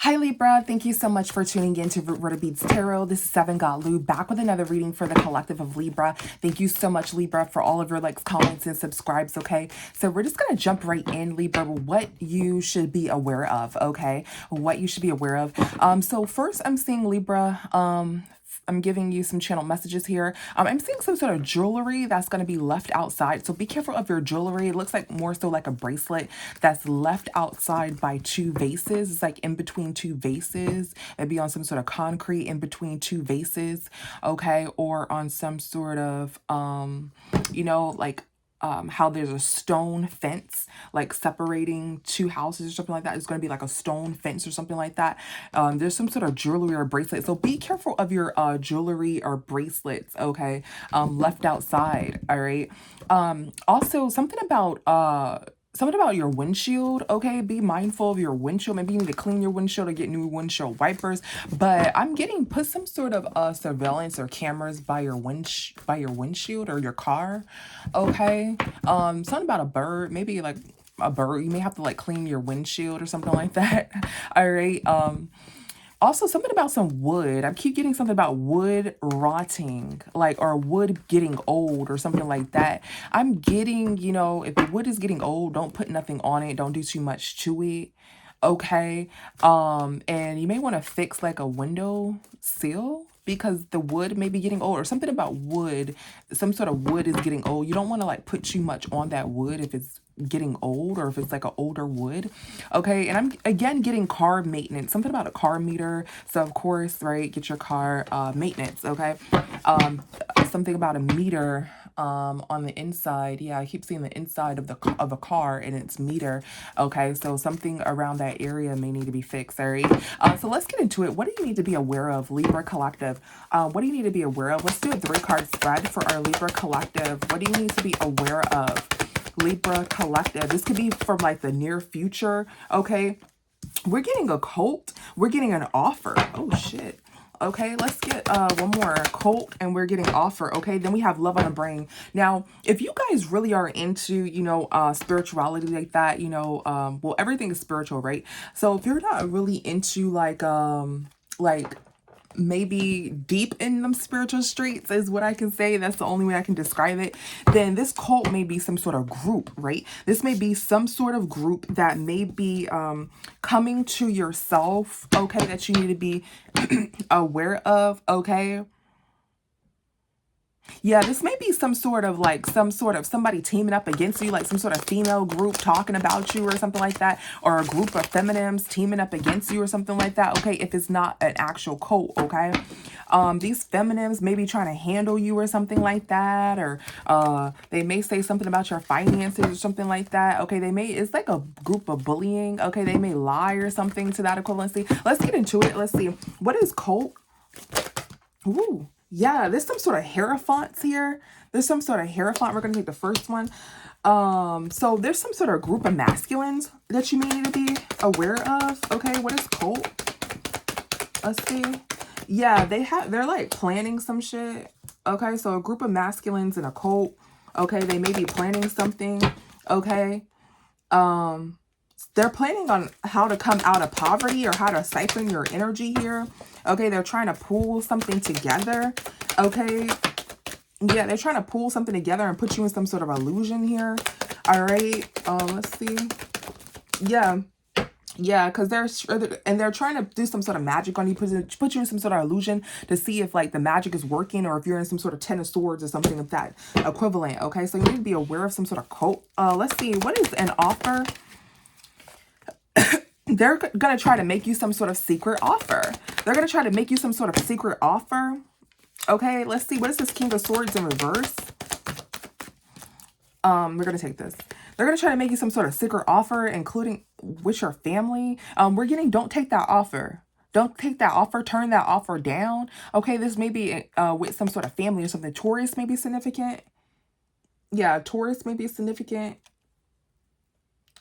Hi Libra, thank you so much for tuning in to Root Word of Beads Tarot. This is Seven Got Lou back with another reading for the collective of Libra. Thank you so much Libra for all of your likes, comments, and subscribes, okay? So we're just gonna jump right in, Libra, what you should be aware of, okay? What you should be aware of. So first I'm seeing Libra, I'm giving you some channel messages here. I'm seeing some sort of jewelry that's going to be left outside. So be careful of your jewelry. It looks like more so like a bracelet that's left outside by two vases. It's like in between two vases. It'd be on some sort of concrete in between two vases. Okay. Or on some sort of, like how there's a stone fence like separating two houses or something like that. It's going to be like a stone fence or something like that. There's some sort of jewelry or bracelet, so be careful of your jewelry or bracelets, okay, left outside. All right. Also something about your windshield, okay? Be mindful of your windshield. Maybe you need to clean your windshield or get new windshield wipers. But I'm getting put some sort of surveillance or cameras by your windshield or your car, okay? Something about a bird, maybe like a bird. You may have to like clean your windshield or something like that. All right. Also, something about some wood. I keep getting something about wood rotting, like, or wood getting old or something like that. I'm getting, if the wood is getting old, don't put nothing on it. Don't do too much to it. Okay. And you may want to fix like a window sill because the wood may be getting old or something about wood. Some sort of wood is getting old. You don't want to like put too much on that wood if it's getting old or if it's like an older wood. Okay. And I'm again getting car maintenance, something about a car meter. So of course, right, get your car maintenance. Okay. Something about a meter on the inside. Yeah, I keep seeing the inside of a car and its meter. Okay, so something around that area may need to be fixed. All right. So let's get into it. What do you need to be aware of, Libra Collective? What do you need to be aware of? Let's do a 3-card spread for our Libra Collective. What do you need to be aware of, Libra Collective? This could be from like the near future. Okay, we're getting a cult. We're getting an offer. Oh shit. Okay, let's get one more cult and we're getting offer. Okay, then we have love on the brain. Now, if you guys really are into, spirituality like that, well, everything is spiritual, right? So if you're not really into like maybe deep in them spiritual streets is what I can say. That's the only way I can describe it. Then this cult may be some sort of group, right? This may be some sort of group that may be coming to yourself, okay, that you need to be aware of, okay? Yeah, this may be some sort of somebody teaming up against you, like some sort of female group talking about you or something like that, or a group of feminines teaming up against you or something like that, okay, if it's not an actual cult, okay? These feminines may be trying to handle you or something like that, or they may say something about your finances or something like that, okay? It's like a group of bullying, okay? They may lie or something to that equivalency. Let's get into it. Let's see. What is cult? Ooh. Yeah, there's some sort of hierophants here. There's some sort of hierophant. We're going to take the first one. So there's some sort of group of masculines that you may need to be aware of. Okay, what is cult? Let's see. Yeah, they're like planning some shit. Okay, so a group of masculines in a cult. Okay, they may be planning something. Okay. They're planning on how to come out of poverty or how to siphon your energy here. Okay, they're trying to pull something together. Okay, yeah, they're trying to pull something together and put you in some sort of illusion here. All right, let's see. Yeah, because they're trying to do some sort of magic on you, put you in some sort of illusion to see if like the magic is working or if you're in some sort of 10 of swords or something of that equivalent. Okay, so you need to be aware of some sort of cult. Let's see, what is an offer? They're going to try to make you some sort of secret offer. They're going to try to make you some sort of secret offer. Okay, let's see. What is this King of Swords in reverse? We're going to take this. They're going to try to make you some sort of secret offer, including with your family. We're getting, don't take that offer. Don't take that offer. Turn that offer down. Okay, this may be with some sort of family or something. Taurus may be significant. Yeah, Taurus may be significant.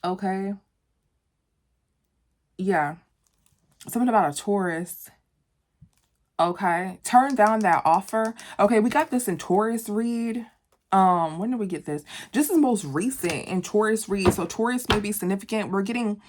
Okay. Yeah, something about a Taurus. Okay, turn down that offer. Okay, we got this in Taurus read. When did we get this? This is most recent in Taurus read. So Taurus may be significant. We're getting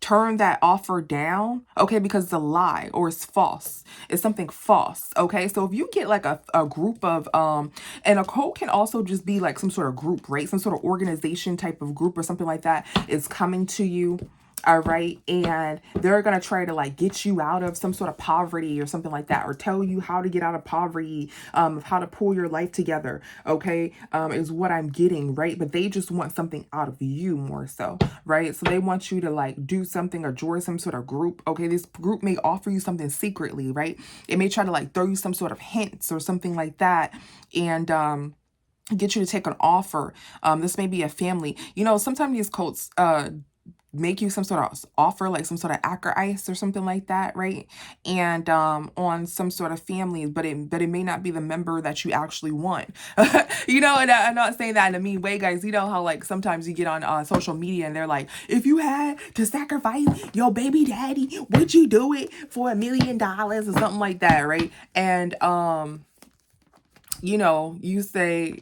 turn that offer down, okay, because it's a lie or it's false. It's something false, okay? So if you get like a group of, and a cult can also just be like some sort of group, right? Some sort of organization type of group or something like that is coming to you. All right. And they're going to try to like get you out of some sort of poverty or something like that, or tell you how to get out of poverty, how to pull your life together. Okay. Is what I'm getting. Right. But they just want something out of you more so. Right. So they want you to like do something or join some sort of group. Okay. This group may offer you something secretly. Right. It may try to like throw you some sort of hints or something like that. And, get you to take an offer. This may be a family. You know, sometimes these cults, make you some sort of offer, like some sort of acre ice or something like that, right? And on some sort of family, but it may not be the member that you actually want. You know, and I'm not saying that in a mean way, guys. You know how like sometimes you get on social media and they're like, if you had to sacrifice your baby daddy, would you do it for $1 million or something like that, right? And you know, you say,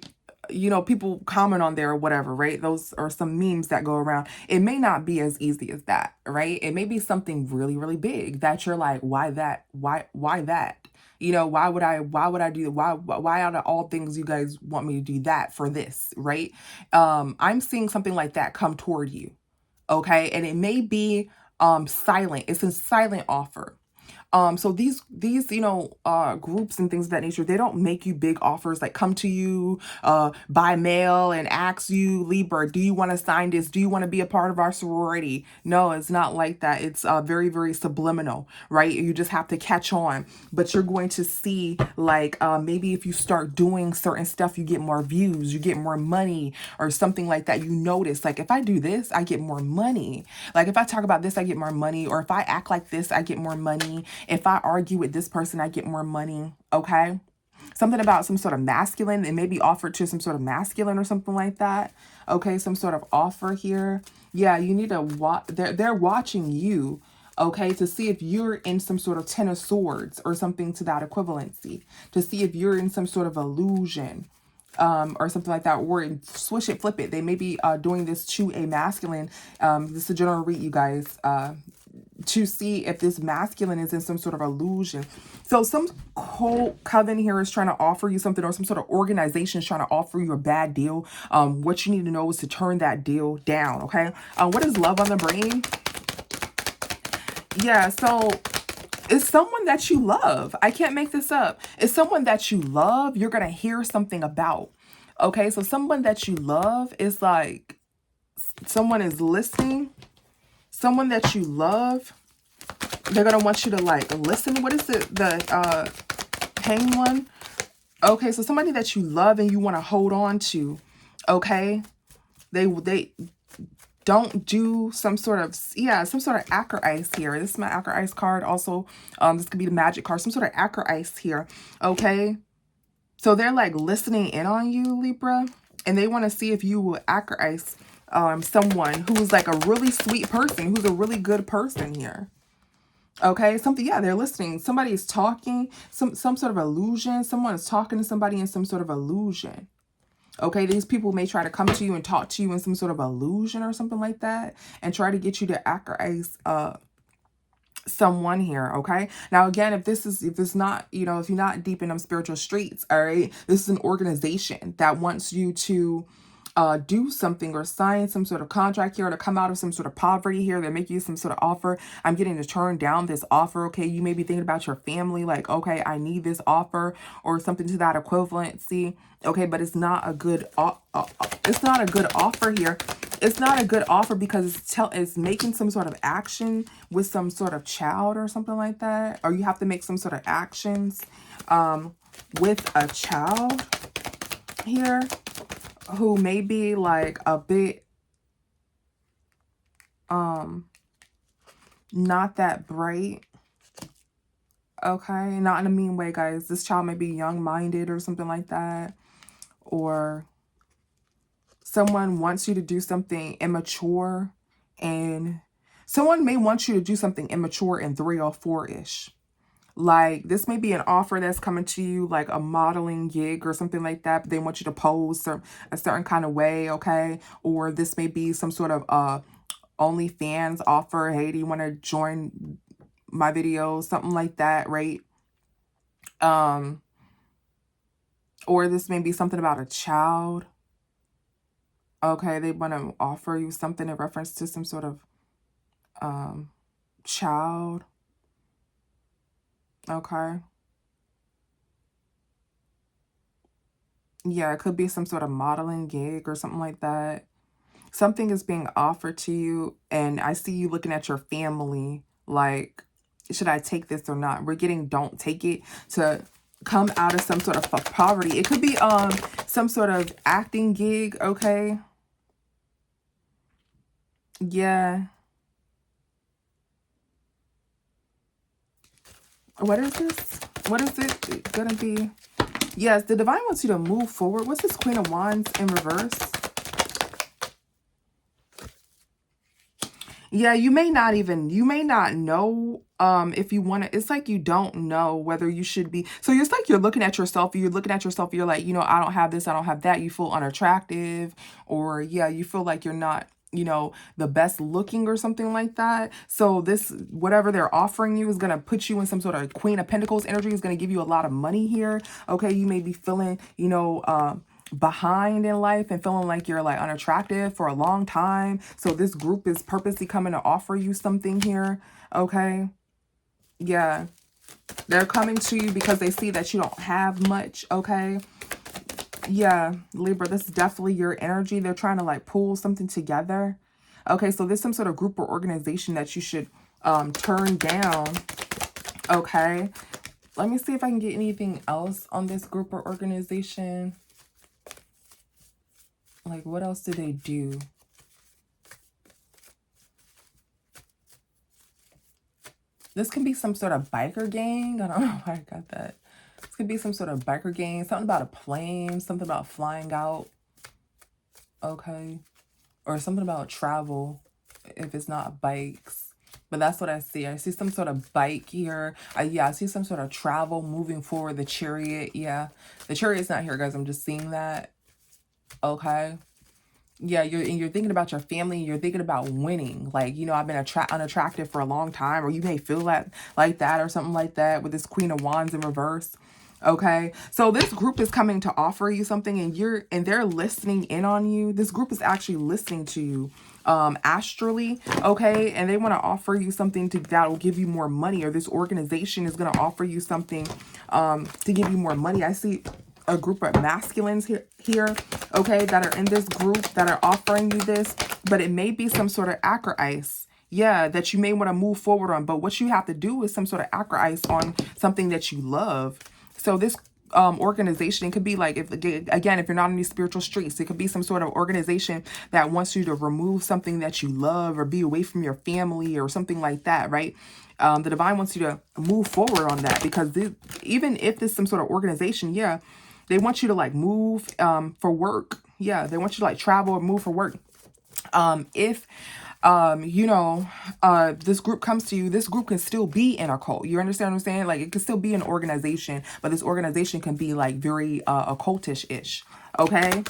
you know, people comment on there or whatever, right? Those are some memes that go around. It may not be as easy as that, right? It may be something really, really big that you're like, why that? Why that? You know, why would I do that? Why out of all things you guys want me to do that for this, right? I'm seeing something like that come toward you. Okay. And it may be silent. It's a silent offer. So these, you know, groups and things of that nature, they don't make you big offers, like come to you, by mail and ask you, Libra, do you want to sign this? Do you want to be a part of our sorority? No, it's not like that. It's, very, very subliminal, right? You just have to catch on, but you're going to see like, maybe if you start doing certain stuff, you get more views, you get more money or something like that. You notice like, if I do this, I get more money. Like if I talk about this, I get more money. Or if I act like this, I get more money. If I argue with this person, I get more money. Okay. Something about some sort of masculine. It may be offered to some sort of masculine or something like that. Okay. Some sort of offer here. Yeah. You need to watch. They're watching you. Okay. To see if you're in some sort of 10 of swords or something to that equivalency, to see if you're in some sort of illusion. Or something like that, or swish it, flip it. They may be doing this to a masculine. This is a general read, you guys, to see if this masculine is in some sort of illusion. So some coven here is trying to offer you something, or some sort of organization is trying to offer you a bad deal. What you need to know is to turn that deal down. Okay. What is love on the brain? Yeah. So it's someone that you love. I can't make this up. It's someone that you love. You're going to hear something about. Okay. So someone that you love is like, someone is listening. Someone that you love, they're going to want you to like listen. What is it? The hang one. Okay. So somebody that you love and you want to hold on to. Okay. They don't do some sort of, yeah, some sort of acre ice here. This is my acre ice card. Also, this could be the magic card, some sort of acre ice here. Okay. So they're like listening in on you, Libra, and they want to see if you will acre ice someone who's like a really sweet person, who's a really good person here. Okay. Something, yeah, they're listening. Somebody is talking, some sort of illusion. Someone is talking to somebody in some sort of illusion. Okay, these people may try to come to you and talk to you in some sort of illusion or something like that, and try to get you to acarize someone here. Okay, now again, if it's not, you know, if you're not deep in them spiritual streets, all right, this is an organization that wants you to do something or sign some sort of contract here, to come out of some sort of poverty here. They make you some sort of offer. I'm getting to turn down this offer. Okay, you may be thinking about your family, like, okay, I need this offer or something to that equivalency. Okay, but it's not a good it's not a good offer here. It's not a good offer because it's making some sort of action with some sort of child or something like that, or you have to make some sort of actions with a child here, who may be like a bit not that bright. Okay, not in a mean way, guys. This child may be young-minded or something like that, or someone wants you to do something immature, and someone may want you to do something immature in 3 or 4-ish. Like, this may be an offer that's coming to you, like a modeling gig or something like that, but they want you to pose a certain kind of way, okay? Or this may be some sort of OnlyFans offer. Hey, do you want to join my videos? Something like that, right? Or this may be something about a child. Okay, they want to offer you something in reference to some sort of child. Okay. Yeah, it could be some sort of modeling gig or something like that. Something is being offered to you, and I see you looking at your family like, should I take this or not? We're getting don't take it to come out of some sort of poverty. It could be some sort of acting gig, okay? Yeah. What is this? What is it gonna be? Yes, the divine wants you to move forward. What's this Queen of Wands in reverse? Yeah, you may not know if you want to. It's like you don't know whether you should be. So it's like you're looking at yourself, you're like, I don't have this, I don't have that. You feel unattractive, or yeah, you feel like you're not, the best looking or something like that. So this, whatever they're offering you is going to put you in some sort of Queen of Pentacles energy, is going to give you a lot of money here. Okay, you may be feeling, behind in life and feeling like you're like unattractive for a long time. So this group is purposely coming to offer you something here. Okay. Yeah. They're coming to you because they see that you don't have much. Okay. Yeah, Libra, this is definitely your energy. They're trying to like pull something together. Okay, so there's some sort of group or organization that you should turn down. Okay. Let me see if I can get anything else on this group or organization. Like, what else do they do? This can be some sort of biker gang. I don't know why I got that. This could be some sort of biker gang. Something about a plane. Something about flying out. Okay. Or something about travel if it's not bikes. But that's what I see. I see some sort of bike here. Yeah, I see some sort of travel moving forward. The chariot. Yeah. The chariot's not here, guys. I'm just seeing that. Okay. Yeah, you're thinking about your family. You're thinking about winning. Like, I've been unattractive for a long time, or you may feel that like that or something like that with this Queen of Wands in reverse. Okay, so this group is coming to offer you something, and they're listening in on you. This group is actually listening to you astrally, okay, and they want to offer you something that will give you more money, or this organization is going to offer you something to give you more money. I see a group of masculines here, okay, that are in this group that are offering you this, but it may be some sort of acro ice, yeah, that you may want to move forward on. But what you have to do is some sort of acro ice on something that you love. So this organization, it could be like, if you're not in these spiritual streets, it could be some sort of organization that wants you to remove something that you love, or be away from your family, or something like that, right? The divine wants you to move forward on that, because even if this is some sort of organization, yeah, they want you to like move for work. Yeah, they want you to like travel or move for work. If this group comes to you, this group can still be in a cult. You understand what I'm saying? Like, it can still be an organization, but this organization can be like very occultish-ish. Okay.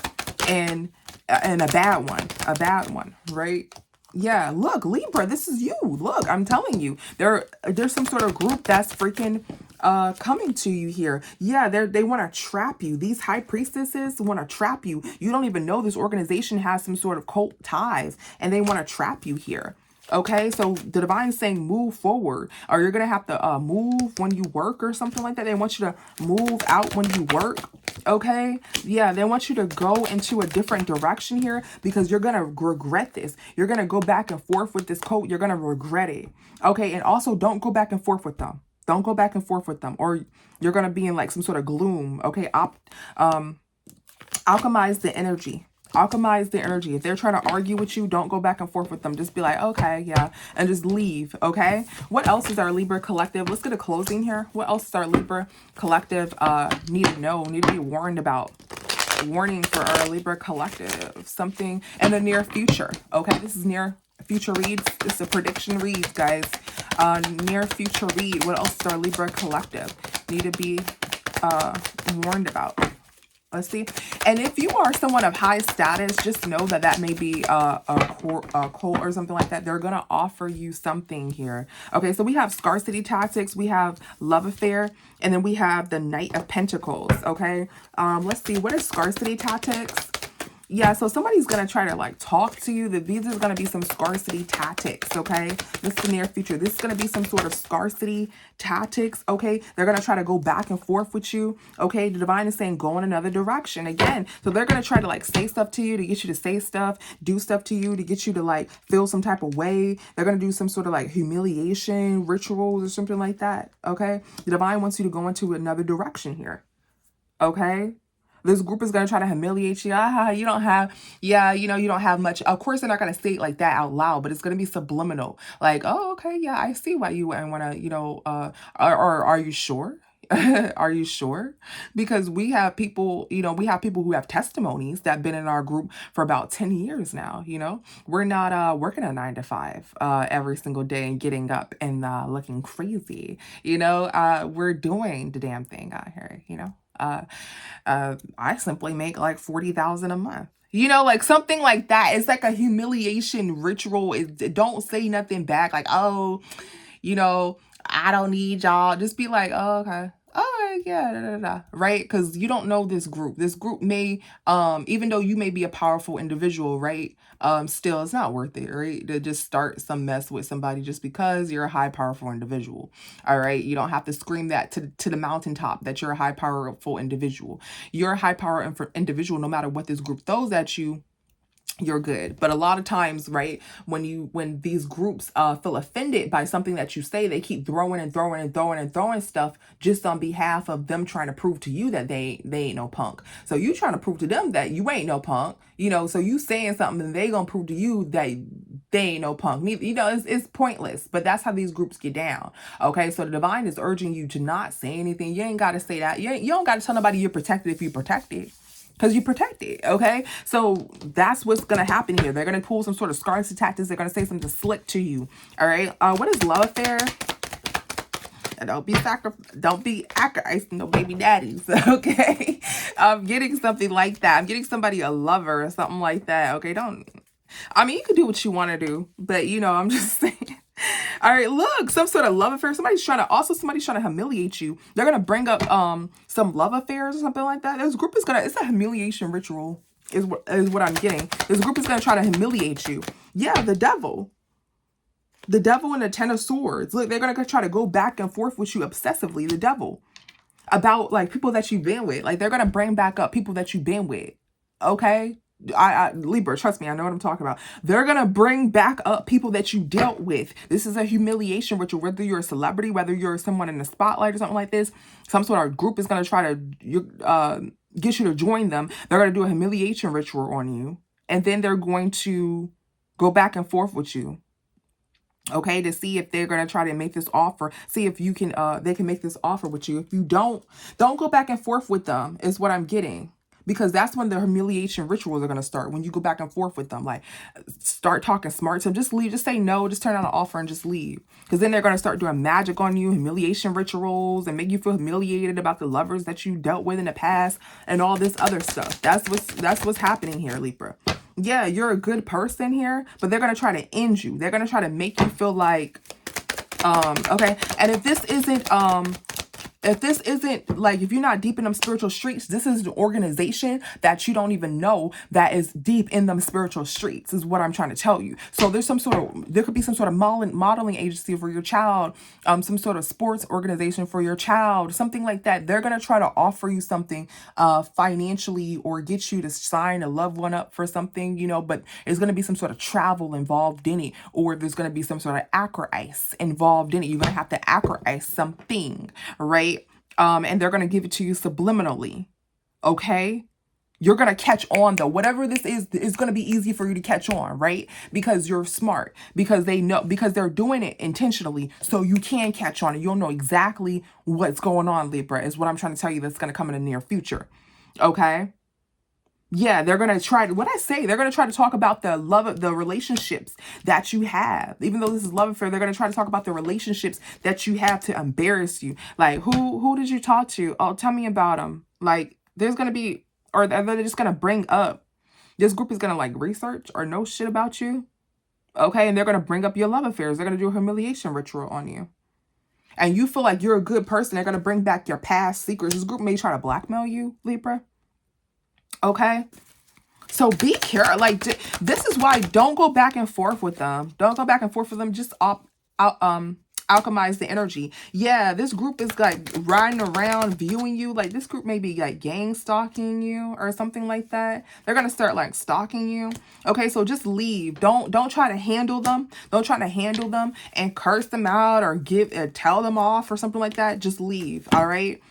And a bad one, right? Yeah, look, Libra, this is you. Look, I'm telling you, there's some sort of group that's freaking coming to you here. Yeah, they want to trap you. These high priestesses want to trap you. You don't even know this organization has some sort of cult ties, and they want to trap you here. Okay, so the divine is saying move forward, or you're gonna have to move when you work or something like that. They want you to move out when you work. Okay, yeah, they want you to go into a different direction here, because you're gonna regret this. You're gonna go back and forth with this cult. You're gonna regret it. Okay, and also don't go back and forth with them. Don't go back and forth with them, or you're gonna be in like some sort of gloom. Okay, alchemize the energy. Alchemize the energy. If they're trying to argue with you, don't go back and forth with them. Just be like, okay, yeah, and just leave. Okay, what else is our Libra collective? Let's get a closing here. What else is our Libra collective need to know, need to be warned about? Warning for our Libra collective, something in the near future. Okay, this is near future reads. This is a prediction read, guys. Near future read. What else is our Libra collective need to be warned about? Let's see. And if you are someone of high status, just know that that may be a cult or something like that. They're going to offer you something here. Okay, so we have scarcity tactics. We have love affair. And then we have the Knight of Pentacles. Okay, let's see. What is scarcity tactics? Yeah, so somebody's going to try to like talk to you. These is going to be some scarcity tactics, okay? This is the near future. This is going to be some sort of scarcity tactics, okay? They're going to try to go back and forth with you, okay? The divine is saying go in another direction again. So they're going to try to like say stuff to you, to get you to say stuff, do stuff to you, to get you to like feel some type of way. They're going to do some sort of like humiliation rituals or something like that, okay? The divine wants you to go into another direction here, okay? This group is going to try to humiliate you. You don't have, yeah, you know, you don't have much. Of course, they're not going to say it like that out loud, but it's going to be subliminal. Like, oh, okay, yeah, I see why you wouldn't want to, you know, are you sure? Are you sure? Because we have people, you know, we have people who have testimonies that have been in our group for about 10 years now, you know. We're not working a 9 to 5 every single day and getting up and looking crazy, you know. We're doing the damn thing out here, you know. I simply make like 40,000 a month. You know, like something like that. It's like a humiliation ritual. Don't say nothing back. Like, oh, you know, I don't need y'all. Just be like, oh, okay. All right, yeah, da, da, da. Right? Because you don't know this group. This group may, even though you may be a powerful individual, right? Still, it's not worth it, right? To just start some mess with somebody just because you're a high, powerful individual. All right? You don't have to scream that to the mountaintop that you're a high, powerful individual. You're a high power individual no matter what this group throws at you. You're good. But a lot of times, right, when these groups feel offended by something that you say, they keep throwing stuff just on behalf of them trying to prove to you that they ain't no punk. So you trying to prove to them that you ain't no punk, you know. So you saying something and they gonna prove to you that they ain't no punk. You know, it's pointless. But that's how these groups get down. Okay, so the divine is urging you to not say anything. You ain't got to say that. You don't got to tell nobody you're protected if you're protected. Because you protect it, okay? So that's what's going to happen here. They're going to pull some sort of scarcity tactics. They're going to say something slick to you, all right? What is love affair? And don't be sacrificing no baby daddies, okay? I'm getting something like that. I'm getting somebody a lover or something like that, okay? I mean, you can do what you want to do, but, you know, I'm just saying. All right, look, some sort of love affair. Somebody's trying to humiliate you. They're going to bring up some love affairs or something like that. This group is it's a humiliation ritual is what I'm getting. This group is going to try to humiliate you. Yeah, the devil. The devil and the 10 of swords. Look, they're going to try to go back and forth with you obsessively. The devil. About like people that you've been with. Like they're going to bring back up people that you've been with. Okay? Libra, trust me, I know what I'm talking about. They're gonna bring back up people that you dealt with. This is a humiliation ritual. Whether you're a celebrity, whether you're someone in the spotlight or something like this, some sort of group is gonna try to get you to join them. They're gonna do a humiliation ritual on you, and then they're going to go back and forth with you. Okay, to see if they're gonna try to make this offer. See if you can they can make this offer with you. If you don't go back and forth with them, is what I'm getting. Because that's when the humiliation rituals are going to start. When you go back and forth with them, like start talking smart to them, just leave, just say no, just turn down the offer and just leave. Because then they're going to start doing magic on you, humiliation rituals, and make you feel humiliated about the lovers that you dealt with in the past and all this other stuff. That's what's happening here, Libra. Yeah, you're a good person here, but they're going to try to end you. They're going to try to make you feel like, okay. And if this isn't like, if you're not deep in them spiritual streets, this is an organization that you don't even know that is deep in them spiritual streets, is what I'm trying to tell you. So there could be some sort of modeling agency for your child, some sort of sports organization for your child, something like that. They're going to try to offer you something financially or get you to sign a loved one up for something, you know, but there's going to be some sort of travel involved in it, or there's going to be some sort of acro-ice involved in it. You're going to have to acro-ice something, right? And they're going to give it to you subliminally. Okay? You're going to catch on though. Whatever this is going to be easy for you to catch on, right? Because you're smart, because they know, because they're doing it intentionally. So you can catch on and you'll know exactly what's going on, Libra, is what I'm trying to tell you that's going to come in the near future. Okay? Yeah, they're going to try to, they're going to try to talk about the relationships that you have. Even though this is love affair, they're going to try to talk about the relationships that you have to embarrass you. Like, who did you talk to? Oh, tell me about them. Like, there's going to be, Or are they just going to bring up, this group is going to like research or know shit about you. Okay. And they're going to bring up your love affairs. They're going to do a humiliation ritual on you. And you feel like you're a good person. They're going to bring back your past secrets. This group may try to blackmail you, Libra. Okay. So be careful. Like, this is why don't go back and forth with them. Don't go back and forth with them. Just alchemize the energy. Yeah, this group is like riding around viewing you. Like, this group may be like gang stalking you or something like that. They're gonna start like stalking you. Okay, so just leave. Don't try to handle them. Don't try to handle them and curse them out or tell them off or something like that. Just leave. All right.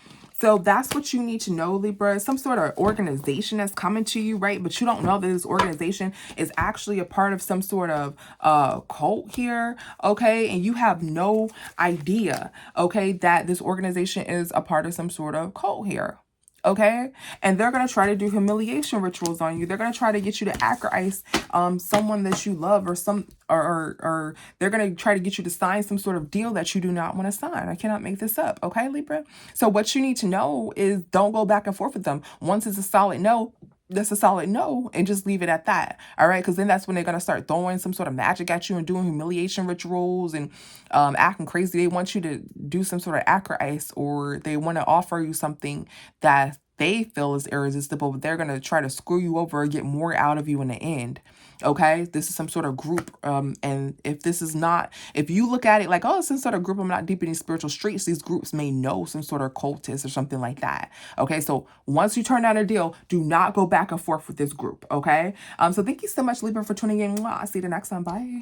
So that's what you need to know, Libra. Some sort of organization that's coming to you, right? But you don't know that this organization is actually a part of some sort of cult here, okay? And you have no idea, okay, that this organization is a part of some sort of cult here. Okay, and they're gonna try to do humiliation rituals on you. They're gonna try to get you to acarize someone that you love, or they're gonna try to get you to sign some sort of deal that you do not want to sign. I cannot make this up. Okay, Libra. So what you need to know is don't go back and forth with them. Once it's a solid no, that's a solid no, and just leave it at that. All right, because then that's when they're gonna start throwing some sort of magic at you and doing humiliation rituals and acting crazy. They want you to do some sort of acarice, or they want to offer you something that they feel is irresistible, but they're gonna try to screw you over or get more out of you in the end. Okay, this is some sort of group, and if you look at it like, oh, it's some sort of group, I'm not deep in these spiritual streets, these groups may know some sort of cultist or something like that. Okay, so once you turn down a deal, do not go back and forth with this group. Okay, so thank you so much, Libra, for tuning in. I'll see you the next time. Bye.